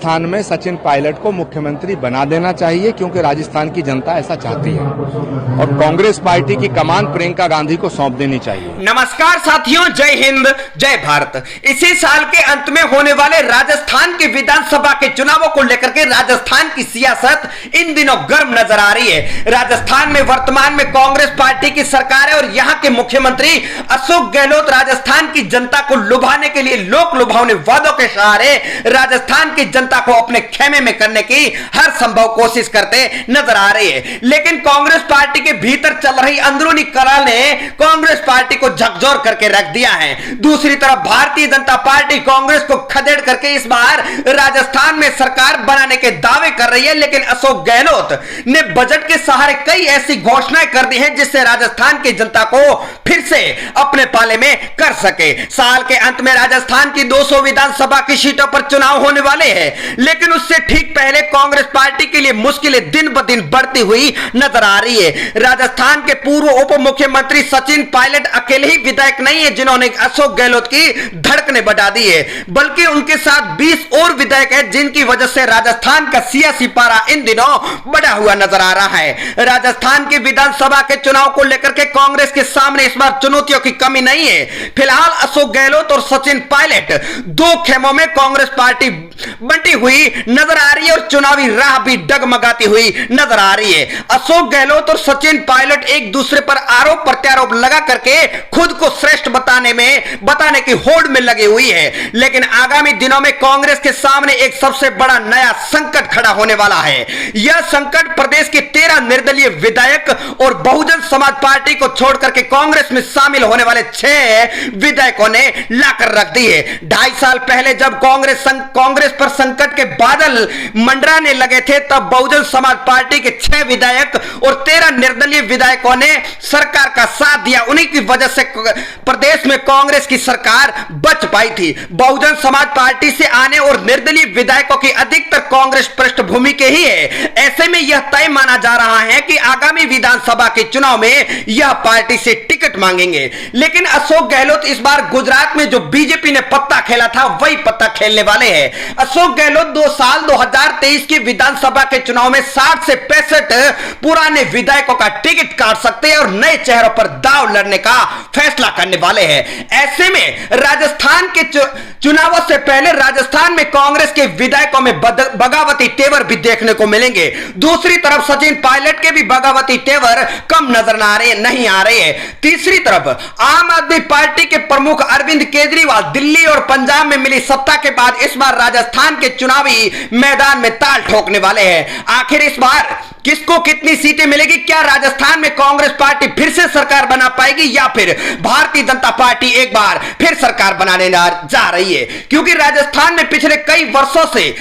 राजस्थान में सचिन पायलट को मुख्यमंत्री बना देना चाहिए, क्योंकि राजस्थान की जनता ऐसा चाहती है, और कांग्रेस पार्टी की कमान प्रियंका गांधी को सौंप देनी चाहिए। नमस्कार साथियों, जय हिंद जय भारत। इसी साल के अंत में होने वाले राजस्थान के विधानसभा के चुनावों को लेकर के राजस्थान की सियासत इन दिनों गर्म नजर आ रही है। राजस्थान में वर्तमान में कांग्रेस पार्टी की सरकार है और यहां के मुख्यमंत्री अशोक गहलोत राजस्थान की जनता को लुभाने के लिए लोक लुभावने वादों के सहारे राजस्थान की जनता को अपने खेमे में करने की हर संभव कोशिश करते नजर आ रही है। लेकिन कांग्रेस पार्टी के भीतर चल रही अंदरूनी कलह ने कांग्रेस पार्टी को झकझोर करके रख दिया है। दूसरी तरफ भारतीय जनता पार्टी कांग्रेस को खदेड़ करके इस बार राजस्थान में सरकार बनाने के दावे कर रही है। लेकिन अशोक गहलोत ने बजट के सहारे कई ऐसी घोषणाएं कर दी हैं जिससे राजस्थान की जनता को फिर से अपने पाले में कर सके। साल के अंत में राजस्थान की 200 विधानसभा की सीटों पर चुनाव होने वाले हैं, लेकिन उससे ठीक पहले कांग्रेस पार्टी के लिए मुश्किलें दिन ब दिन बढ़ती हुई नजर आ रही है। राजस्थान के पूर्व उप मुख्यमंत्री सचिन पायलट अकेले ही विधायक नहीं है जिन्होंने अशोक गहलोत की धड़कनें बढ़ा दी है, बल्कि उनके साथ 20 और विधायक हैं जिनकी वजह से राजस्थान का सियासी पारा इन दिनों बढ़ा हुआ नजर आ रहा है। राजस्थान की विधानसभा के चुनाव को लेकर के कांग्रेस के सामने इस बार चुनौतियों की कमी नहीं है। फिलहाल अशोक गहलोत और सचिन पायलट दो खेमों में कांग्रेस पार्टी बंटी हुई नजर आ रही है और चुनावी राह भी डगमगाती हुई नजर आ रही है। अशोक गहलोत और सचिन पायलट एक दूसरे पर आरोप प्रत्यारोप लगा करके खुद को श्रेष्ठ बताने की होड़ में लगी हुई है। लेकिन आगामी दिनों में कांग्रेस के सामने एक सबसे बड़ा नया संकट खड़ा होने वाला है। यह संकट प्रदेश के 13 निर्दलीय विधायक और बहुजन समाज पार्टी को छोड़कर के कांग्रेस में शामिल होने वाले 6 विधायकों ने लाकर रख दी है। 2.5 साल पहले जब कांग्रेस पर संकट के बादल मंडराने लगे थे, तब बहुजन समाज पार्टी के 6 विधायक और 13 निर्दलीय विधायकों ने सरकार का साथ दिया। उन्हीं की वजह से प्रदेश में कांग्रेस की सरकार बच पाई थी। बहुजन समाज पार्टी से आने और निर्दलीय विधायकों की अधिकतर कांग्रेस पृष्ठभूमि के ही है। ऐसे में यह तय माना जा रहा है कि आगामी विधानसभा के चुनाव में यह पार्टी से टिकट मांगेंगे। लेकिन अशोक गहलोत इस बार गुजरात में जो बीजेपी ने पत्ता खेला था वही पत्ता खेलने वाले हैं। अशोक गहलोत 2 साल 2023 की विधानसभा के चुनाव में 60 से 65 पुराने विधायकों का टिकट काट सकते हैं और नए चेहरों पर दांव लड़ने का फैसला करने वाले हैं। ऐसे में राजस्थान के चुनावों से पहले राजस्थान में कांग्रेस के विधायकों में बगावती तेवर भी देखने को मिलेंगे। दूसरी तरफ सचिन पायलट के भी बगावती तेवर कम नजर नहीं आ रहे हैं। तीसरी तरफ आम आदमी पार्टी के प्रमुख अरविंद केजरीवाल दिल्ली और पंजाब में मिली सत्ता के बाद इस बार राजस्थान के चुनावी मैदान में ताल ठोकने वाले हैं। आखिर इस बार किसको कितनी सीटें मिलेगी? क्या राजस्थान में कांग्रेस पार्टी फिर से सरकार बना पाएगी या फिर भारतीय जनता पार्टी एक बार फिर सरकार बनाने जा रही है? क्योंकि राजस्थान में पिछले कई वर्षों से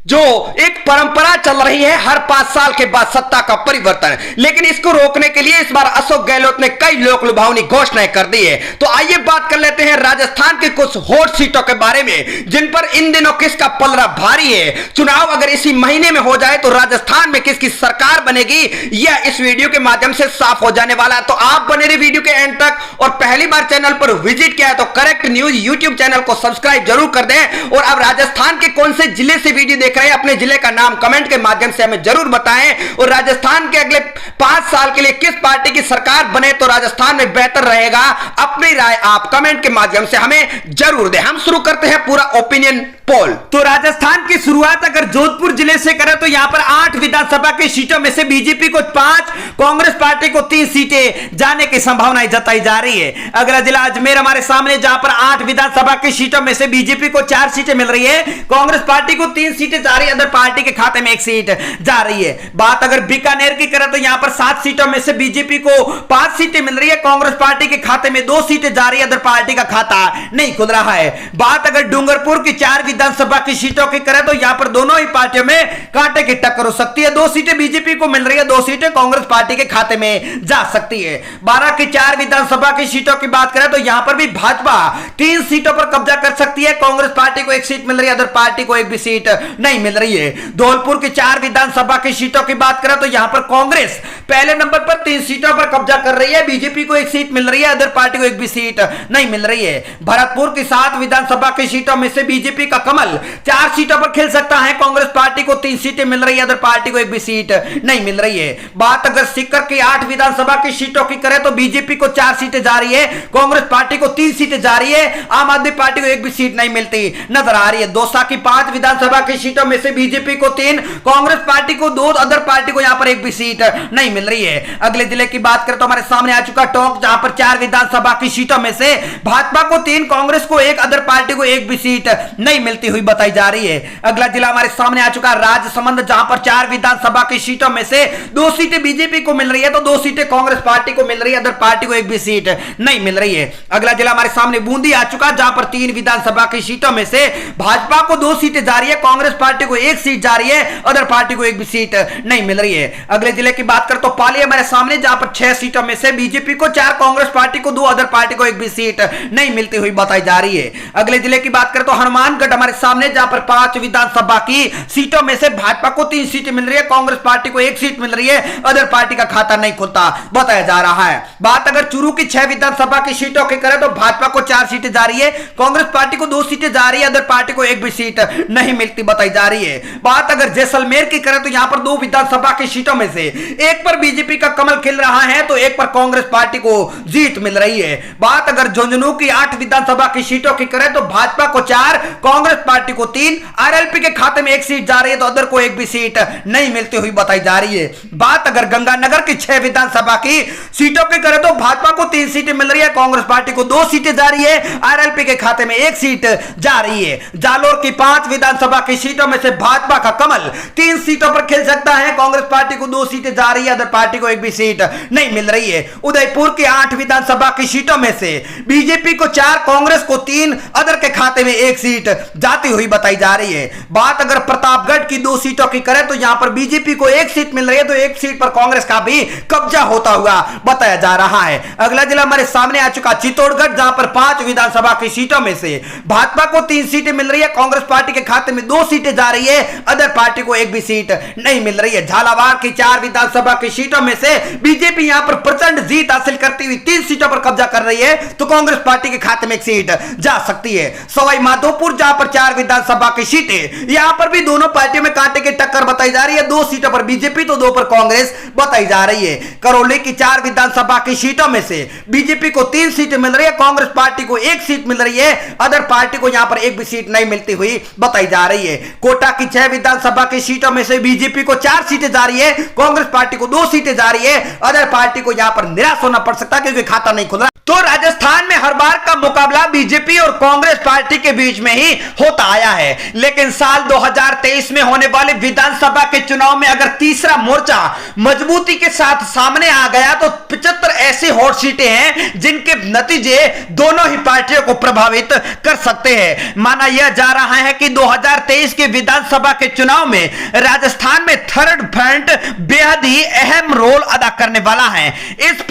जो एक परंपरा चल रही है हर 5 साल के बाद सत्ता का परिवर्तन, लेकिन इसको रोकने के लिए इस बार अशोक गहलोत ने कई लोक लुभावनी घोषणाएं कर दी है। तो आइए बात कर लेते हैं राजस्थान के कुछ हॉट सीटों के बारे में जिन पर इन दिनों किसका पलड़ा भारी है। चुनाव अगर इसी महीने में हो जाए तो राजस्थान में किसकी सरकार बनेगी यह इस वीडियो के माध्यम से साफ हो जाने वाला है। तो आप बने रहिए वीडियो के एंड तक, और पहली बार चैनल पर विजिट किया है तो करेक्ट न्यूज यूट्यूब चैनल को सब्सक्राइब जरूर कर दें। और अब राजस्थान के कौन से जिले से वीडियो देख रहे हैं अपने जिले का नाम कमेंट के माध्यम से हमें जरूर बताएं। और राजस्थान के अगले 5 साल के लिए किस पार्टी की सरकार बने तो राजस्थान में बेहतर रहेगा, अपनी राय आप कमेंट के माध्यम से हमें जरूर दें। हम शुरू करते हैं पूरा ओपिनियन पोल। तो राजस्थान की शुरुआत अगर जोधपुर जिले से करें तो यहां पर 8 विधानसभा की सीटों में से बीजेपी को 5, कांग्रेस पार्टी को 3 सीटें जाने की संभावनाएं जताई जा रही है। अगला जिला अजमेर हमारे सामने, जहां पर 8 विधानसभा की सीटों में से बीजेपी को 4 सीटें मिल रही है, कांग्रेस पार्टी को 3 सीटें जा रही है, अदर पार्टी के खाते में 1 सीट जा रही है। बात अगर बीकानेर की करें तो यहां पर 7 सीटों में से बीजेपी को 5 सीटें मिल रही है, कांग्रेस पार्टी के खाते में 2 सीटें जा रही है, अदर पार्टी का खाता नहीं खुल रहा है। बात अगर डूंगरपुर की 4 विधानसभा की सीटों की करें तो यहां पर दोनों ही पार्टियों में कांटे की टक्कर हो सकती है। 2 सीटें बीजेपी को मिल रही है, 2 सीटें कांग्रेस पार्टी के खाते में जा सकती है। 12 की 4 विधानसभा की सीटों की बात करें तो यहां पर भी भाजपा 3 सीटों पर कब्जा कर सकती है, कांग्रेस पार्टी को 1 सीट मिल रही है, अदर पार्टी को 1 भी सीट नहीं मिल रही है। धौलपुर की 4 विधानसभा की सीटों की बात करें तो यहां पर कांग्रेस पहले नंबर पर 3 सीटों पर कब्जा कर रही है, बीजेपी को 1 सीट मिल रही है, अदर पार्टी को 1 भी सीट नहीं मिल रही है। भरतपुर की 7 विधानसभा की सीटों में से बीजेपी का कमल 4 सीटों पर खिल सकता है। कांग्रेस पार्टी को 3 सीटें मिल रही है, अदर पार्टी को एक भी सीट नहीं मिल रही है। बात अगर सीकर की 8 विधानसभा की सीटों की करें तो बीजेपी को 4 सीटें जा रही है, कांग्रेस पार्टी को 3 सीटें जा रही है, आम आदमी पार्टी को एक भी सीट नहीं मिलती नजर आ रही है। दौसा की 5 विधानसभा की सीटों में से बीजेपी को 3, कांग्रेस पार्टी को 2, अदर पार्टी को यहां पर एक भी सीट नहीं मिल रही है। अगले जिले की बात करें तो हमारे सामने आ चुका टॉक, जहां पर 4 विधानसभा की सीटों में से भाजपा को 3, कांग्रेस को 1, अदर पार्टी को एक भी सीट नहीं मिलती हुई बताई जा रही है। अगला जिला हमारे सामने आ चुका राजसमंद, जहां पर 4 विधानसभा की सीटों में से 2 सीटें बीजेपी को मिल रही है तो 2 सीटें कांग्रेस पार्टी को मिल रही है, अदर पार्टी को एक भी सीट नहीं मिल रही है। अगला जिला हमारे सामने बूंदी आ चुका, जहां पर 3 विधानसभा की सीटों में से भाजपा को 2 सीटें जा रही है, कांग्रेस पार्टी को 1 सीट जा रही है, अदर पार्टी को एक भी सीट नहीं मिल रही है। अगले जिले की बात करें तो पाली हमारे सामने, जहां पर 6 सीटों में से बीजेपी को 4, कांग्रेस पार्टी को 2, अदर पार्टी को एक भी सीट नहीं मिलती हुई बताई जा रही है। अगले जिले की बात करें तो हनुमानगढ़ हमारे सामने, जहां पर 5 विधानसभा की सीटों में से भाजपा को 3 सीटें मिल रही है, कांग्रेस पार्टी को 1 सीट मिल रही है, अदर पार्टी का खाता नहीं खुलता बताया जा रहा है। बात अगर चूरू की 6 विधानसभा की सीटों की करें तो भाजपा को 4 सीटें जा रही है, कांग्रेस पार्टी को 2 सीटें जा रही है, अदर पार्टी को एक भी सीट नहीं मिलती बताई जा रही है। बात अगर जैसलमेर की करें तो यहां पर 2 विधानसभा की सीटों में से एक पर बीजेपी का कमल खिल रहा है तो एक पर कांग्रेस पार्टी को जीत मिल रही है। बात अगर झुंझुनू की 8 विधानसभा की सीटों की करें तो भाजपा को 4, कांग्रेस पार्टी को 3, आरएलपी के खाते में 1 सीट जा रही है तो अदर को एक भी सीट नहीं मिलती हुई बताई जा रही है। बात अगर गंगानगर की 6 विधानसभा की सीटों की करें तो भाजपा को 3 सीटें मिल रही है, कांग्रेस पार्टी को 2 सीटें जा रही है, आरएलपी के खाते में 1 सीट जा रही है। जालोर की 5 विधानसभा की सीटों में से भाजपा का कमल 3 सीटों पर खिल सकता है, कांग्रेस पार्टी को 2 सीटें जा रही है, अदर पार्टी को एक भी सीट नहीं मिल रही है। उदयपुर की 8 विधानसभा की सीटों में से बीजेपी को 4, कांग्रेस को 3, अदर के खाते में 1 सीट जाती हुई बताई जा रही है। बात अगर प्रतापगढ़ की 2 सीटों की करें तो यहां पर बीजेपी को 1 सीट मिल रही है तो 1 सीट पर कांग्रेस का भी कब्जा होता हुआ बताया जा रहा है। अगला जिला हमारे सामने आ चुका चित्तौड़गढ़, जहां पर 5 विधानसभा की सीटों में से भाजपा को 3 सीटें मिल रही है, कांग्रेस पार्टी के खाते में 2 सीटें जा रही है, अदर पार्टी को एक भी सीट नहीं मिल रही है। झालावाड़ की 4 विधानसभा की सीटों में से बीजेपी यहां पर प्रचंड जीत हासिल करती हुई 3 सीटों पर कब्जा कर रही है तो कांग्रेस पार्टी के खाते में 1 सीट जा सकती है। सवाई माधोपुर जहां पर 4 विधानसभा की सीटें, यहां पर भी दोनों पार्टियों में कांटे की टक्कर बताई जा रही है, 2 सीटों पर बीजेपी तो 2 पर कांग्रेस बताई जा रही है। करौली की 4 विधानसभा की सीटों में से बीजेपी को 3 सीटें मिल रही है, कांग्रेस पार्टी को 1 सीट मिल रही है, अदर पार्टी को यहां पर एक भी सीट नहीं मिलती हुई बताई जा रही है। कोटा की 6 विधानसभा की सीटों में से बीजेपी को 4 सीटें जा रही है, कांग्रेस पार्टी को 2 सीटें जा रही है, अदर पार्टी को यहां पर निराश होना पड़ सकता है क्योंकि खाता नहीं खुल रहा। तो राजस्थान में हर बार का मुकाबला बीजेपी और कांग्रेस पार्टी के बीच में ही होता आया है, लेकिन साल 2023 में होने वाले विधानसभा के चुनाव में अगर तीसरा मोर्चा मजबूती के साथ सामने आ गया तो 75 ऐसी हॉट सीटें हैं जिनके नतीजे दोनों ही पार्टियों को प्रभावित कर सकते हैं। माना यह जा रहा है कि 2023 के विधानसभा के चुनाव में राजस्थान में थर्ड फ्रंट बेहद ही अहम रोल अदा करने वाला है। इस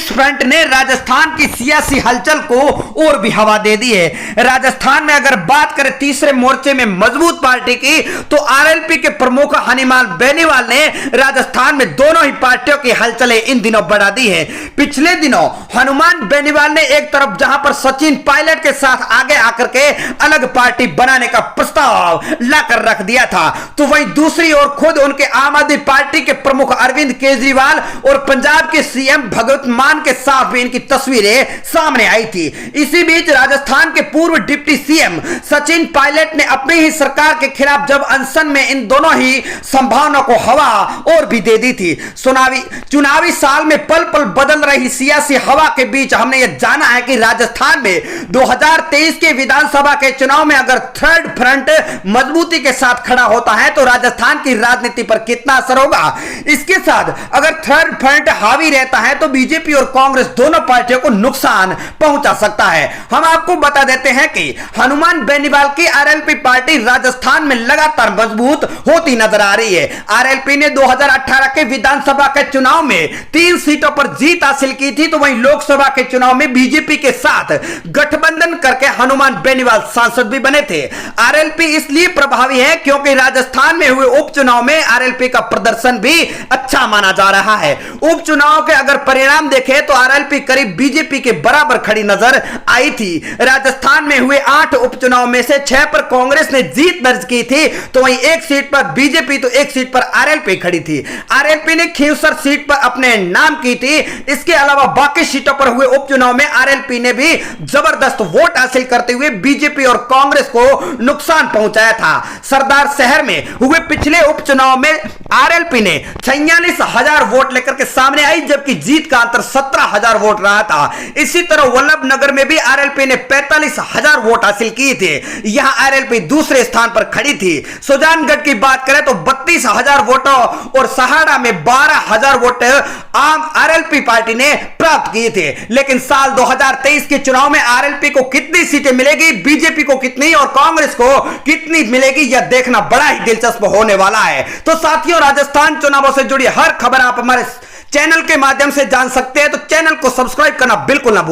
फ्रंट ने राजस्थान की सियासी हलचल को और भी हवा दे दी है। राजस्थान में अगर बात करें तीसरे मोर्चे में मजबूत पार्टी की तो आरएलपी के प्रमुख हनुमान बेनीवाल ने राजस्थान में दोनों ही पार्टियों की हलचलें इन दिनों बढ़ा दी है। पिछले दिनों हनुमान बेनीवाल ने एक तरफ जहां पर सचिन पायलट के साथ आगे आकर के अलग पार्टी बनाने का प्रस्ताव लाकर रख दिया था, तो वहीं दूसरी ओर खुद उनके आम आदमी पार्टी के प्रमुख अरविंद केजरीवाल और पंजाब के सीएम भगवंत मान के साथ भी इनकी तस्वीरें सामने आई थी। इसी बीच राजस्थान के पूर्व डिप्टी सीएम सचिन पायलट ने अपनी ही सरकार के खिलाफ जब अनशन में इन दोनों ही संभावनाओं को हवा और भी दे दी थी। चुनावी साल में पल पल बदल रही सियासी हवा के बीच हमने यह जाना है कि राजस्थान में 2023 के विधानसभा के चुनाव में अगर थर्ड फ्रंट मजबूती के साथ खड़ा होता है तो राजस्थान की राजनीति पर कितना असर होगा। इसके साथ अगर थर्ड फ्रंट हावी रहता है तो बीजेपी और कांग्रेस दोनों पार्टियों को नुकसान पहुंचा सकता है। हम आपको बता देते हैं कि हनुमान बेनीवाल की आरएलपी पार्टी राजस्थान में लगातार मजबूत होती नजर आ रही है। आरएलपी ने 2018 के विधानसभा के चुनाव में 3 सीटों पर जीत हासिल की थी, तो वहीं लोकसभा के चुनाव में बीजेपी के साथ गठबंधन करके हनुमान बेनीवाल सांसद भी बने थे। आरएलपी इसलिए प्रभावी है क्योंकि राजस्थान में हुए उपचुनाव में आरएलपी का प्रदर्शन भी अच्छा माना जा रहा है। उपचुनाव के अगर परिणाम देखें तो आरएलपी करीब बीजेपी के बराबर खड़ी नजर आई थी। राजस्थान में हुए 8 उपचुनाव में से 6 पर कांग्रेस ने जीत दर्ज की थी, तो वहीं एक सीट पर बीजेपी तो एक सीट पर आरएलपी खड़ी थी। आरएलपी ने खींवसर सीट पर अपने नाम की थी। इसके अलावा बाकी सीटों पर हुए उपचुनाव में आरएलपी ने भी जबरदस्त वोट हासिल करते हुए बीजेपी और कांग्रेस को नुकसान पहुंचाया था। सरदार शहर में हुए पिछले उपचुनाव में आरएलपी ने 46,000 वोट लेकर के सामने आई, जबकि जीत का अंतर 17,000 वोट रहा था। इसी तरह वल्लभ नगर में भी आरएलपी ने 45,000 वोट हासिल किए थे। यहां आरएलपी दूसरे स्थान पर खड़ी थी। सुजानगढ़ की बात करें तो 32,000 वोटों और सहाड़ा में 12,000 वोट आम आरएलपी पार्टी ने प्राप्त किए थे। लेकिन साल 2023 के चुनाव में आरएलपी को कितनी सीटें मिलेगी, बीजेपी को कितनी और कांग्रेस को कितनी मिलेगी, यह देखना बड़ा ही दिलचस्प होने वाला है। तो साथियों, राजस्थान चुनावों से जुड़ी हर खबर आप हमारे चैनल के माध्यम से जान सकते हैं, तो चैनल को सब्सक्राइब करना बिल्कुल ना भूलें।